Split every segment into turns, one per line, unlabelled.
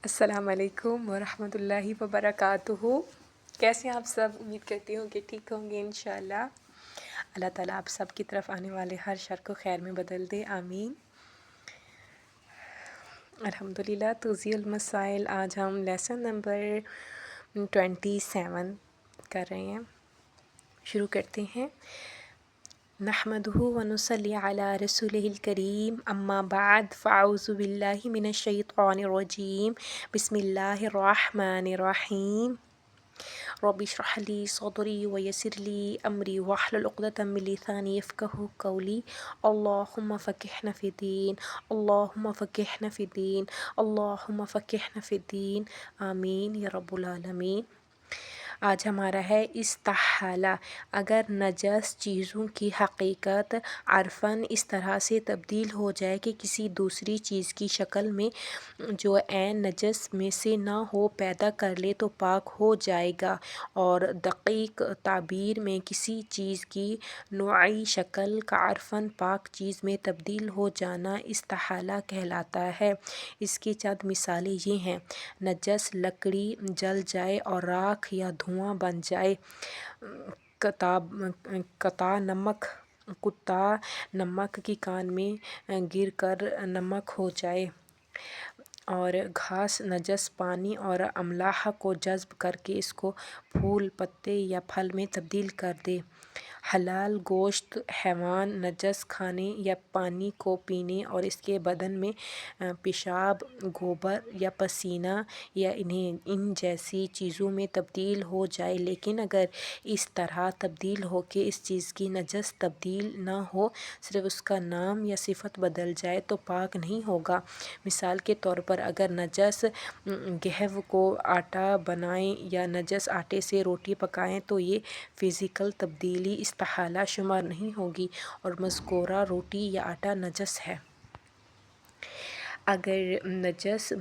السلام علیکم ورحمۃ اللہ وبرکاتہ۔ کیسے ہیں آپ سب؟ امید کرتی ہوں کہ ٹھیک ہوں گے انشاءاللہ۔ اللہ تعالیٰ آپ سب کی طرف آنے والے ہر شر کو خیر میں بدل دے، آمین۔ الحمدللہ، توضیح المسائل، آج ہم لیسن نمبر 27 کر رہے ہیں، شروع کرتے ہیں۔ نحمدہ ونصلی علی رسولہ الکریم، اما بعد فاعوذ باللہ من الشیطان الرجیم، بسم اللہ الرحمن الرحیم۔ رب اشرح لی صدری ویسر لی امری واحلل عقدۃ من لسانی یفقہوا قولی۔ اللہم فقہنا فی الدین، اللہم فقہنا فی الدین، اللہم فقہنا فی الدین، آمین یا رب العالمین۔ آج ہمارا ہے استحالہ۔ اگر نجس چیزوں کی حقیقت عرفاً اس طرح سے تبدیل ہو جائے کہ کسی دوسری چیز کی شکل میں جو عین نجس میں سے نہ ہو پیدا کر لے تو پاک ہو جائے گا، اور دقیق تعبیر میں کسی چیز کی نوعی شکل کا عرفاً پاک چیز میں تبدیل ہو جانا استحالہ کہلاتا ہے۔ اس کی چند مثالیں یہ ہیں: نجس لکڑی جل جائے اور راکھ یا دھواں بن جائے، کتا نمک کی کان میں گر کر نمک ہو جائے، اور گھاس نجس پانی اور املاح کو جذب کر کے اس کو پھول، پتے یا پھل میں تبدیل کر دے۔ حلال گوشت حیوان نجس کھانے یا پانی کو پینے اور اس کے بدن میں پیشاب، گوبر یا پسینہ یا ان جیسی چیزوں میں تبدیل ہو جائے، لیکن اگر اس طرح تبدیل ہو کہ اس چیز کی نجس تبدیل نہ ہو، صرف اس کا نام یا صفت بدل جائے تو پاک نہیں ہوگا۔ مثال کے طور پر اگر نجس گہو کو آٹا بنائیں یا نجس آٹے سے روٹی پکائیں تو یہ فزیکل تبدیلی استحالہ شمار نہیں ہوگی اور مذکورہ روٹی یا آٹا نجس ہے۔ اگر نجس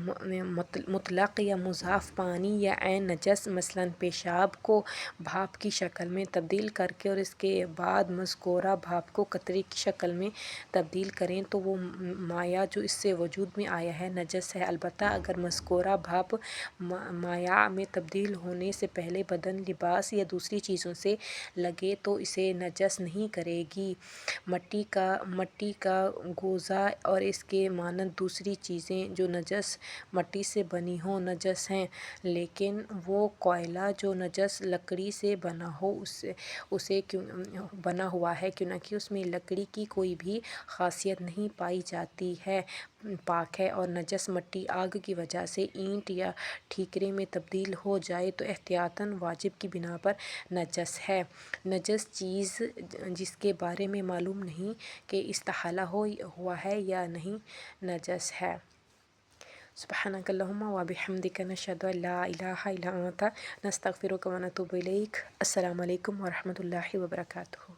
مطلق یا مضاف پانی یا عین نجس مثلاً پیشاب کو بھاپ کی شکل میں تبدیل کر کے اور اس کے بعد مذکورہ بھاپ کو قطرے کی شکل میں تبدیل کریں تو وہ مائع جو اس سے وجود میں آیا ہے نجس ہے، البتہ اگر مذکورہ بھاپ مائع میں تبدیل ہونے سے پہلے بدن، لباس یا دوسری چیزوں سے لگے تو اسے نجس نہیں کرے گی۔ مٹی کا گوزہ اور اس کے مانند دوسری چیزیں جو نجس مٹی سے بنی ہوں نجس ہیں، لیکن وہ کوئلہ جو نجس لکڑی سے بنا ہوا ہے کیونکہ اس میں لکڑی کی کوئی بھی خاصیت نہیں پائی جاتی ہے، پاک ہے، اور نجس مٹی آگ کی وجہ سے اینٹ یا ٹھیکرے میں تبدیل ہو جائے تو احتیاطاً واجب کی بنا پر نجس ہے۔ نجس چیز جس کے بارے میں معلوم نہیں کہ استحالہ ہوا ہے یا نہیں نجس ہے۔ سبحانک اللہم و بحمدک، نشہد ان لا الہ الا انت، نستغفرک و نتوب الیک۔ السلام علیکم ورحمۃ اللہ وبرکاتہ۔